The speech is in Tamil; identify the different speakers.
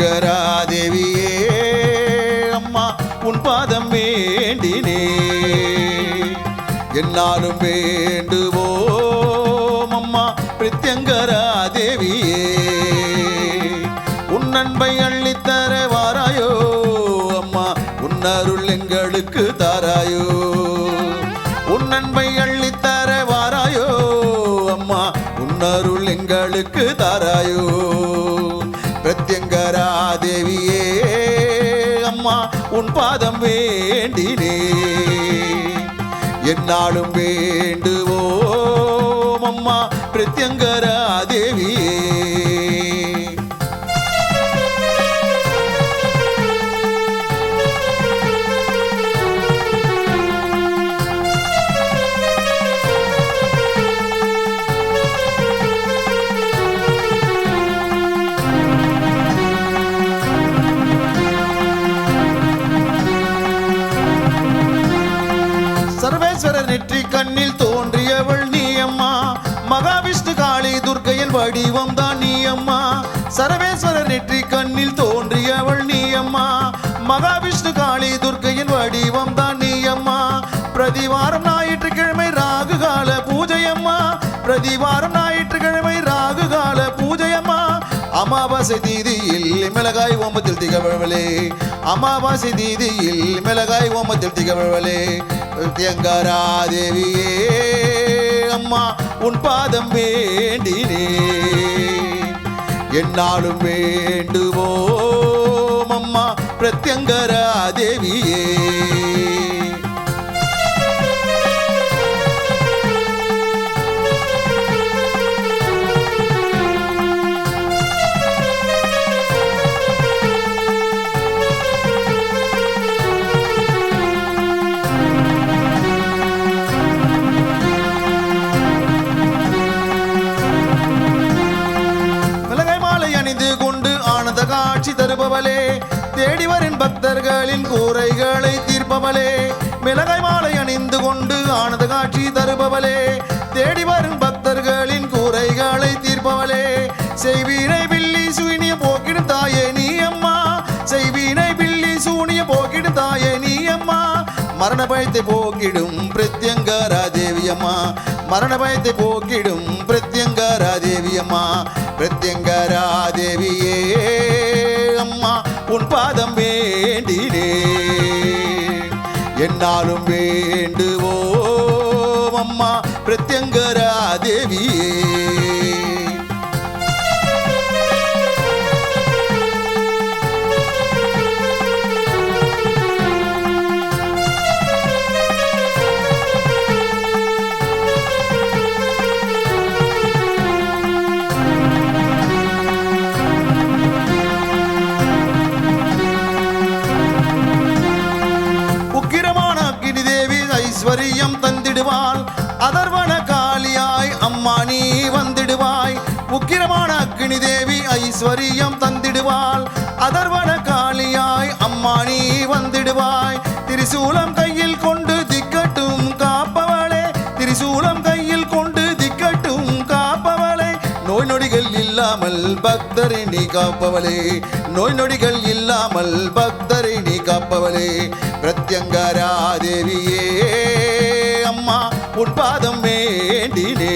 Speaker 1: பிரத்யங்கரா தேவியே அம்மா உன் பாதம் வேண்டினே என்னாலும் வேண்டுவோம் அம்மா பிரத்யங்கரா தேவியே உன் அன்பை அள்ளித்தர வாராயோ அம்மா உன் அருள் எங்களுக்கு தாராயோ உன் அன்பை அள்ளித்தர வாராயோ அம்மா உன் அருள் எங்களுக்கு தாராயோ பிரத்யங்கரா தேவியே அம்மா உன் பாதம் வேண்டினே என்னாலும் வேண்டுவோம் அம்மா பிரத்யங்கரா தேவியே சர்வேஸ்வரர் நெற்றி கண்ணில் தோன்றியவள் நீ அம்மா மகாவிஷ்ணு காளி துர்க்கையின் வடிவம் தான் நீ அம்மா சர்வேஸ்வரர் நெற்றி கண்ணில் தோன்றியவள் நீ அம்மா மகாவிஷ்ணு காளி துர்க்கையின் வடிவம் தான் நீ அம்மா பிரதிவாரம் ஞாயிற்றுக்கிழமை ராகு கால பூஜை அம்மா பிரதிவாரம் ஞாயிற்றுக்கிழமை ராகு கால பூஜை அம்மா அமாவாசை தீதியில் மிளகாய் ஓமத்தில் திகழ்வளே அமாவாசை தீதியில் மிளகாய் ஓமத்தில் திகழ்வளே பிரத்யங்கரா தேவியே அம்மா உன் பாதம் வேண்டினே என்னாலும் வேண்டுவோம் அம்மா பிரத்யங்கரா தேவியே காட்சி தருபவளே தேடி வரும் பக்தர்களின் கூரைகளை தீர்ப்பவளே மிளகாய் மாலை அணிந்து கொண்டு ஆனந்த காட்சி தருபவளே தேடி வரும் பக்தர்களின் கூரைகளை தீர்ப்பவளே செய்வீனை பில்லி சூனிய போக்கிடும் தாயே நீ அம்மா செய்வீனை பில்லி சூனிய போக்கிடும் தாயே நீ அம்மா மரண பயத்தை போக்கிடும் பிரத்யங்கரா தேவி அம்மா மரண பயத்தை போக்கிடும் பிரத்யங்கரா தேவி அம்மா பிரத்யங்கரா தேவியே அம்மா உன் பாதம் வேண்டினே என்னாலும் வேண்டுவோம் அம்மா பிரத்யங்கரா தேவியே ஐஸ்வரியம் தந்திடுவாள் அதர்வன காளியாய் அம்மா நீ வந்திடுவாய் உக்கிரமான அக்னி தேவி ஐஸ்வரியம் தந்திடுவாள் அதர்வன காளியாய் அம்மா நீ வந்திடுவாய் திரிசூலம் கையில் கொண்டு திக்கட்டும் காப்பவளே திரிசூலம் கையில் கொண்டு திக்கட்டும் காப்பவளே நோய் நொடிகள் இல்லாமல் பக்தரை நீ காப்பவளே நோய் நொடிகள் இல்லாமல் பக்தரை நீ காப்பவளே பிரத்யங்கரா தேவியே அம்மா உன் பாதம் வேண்டினே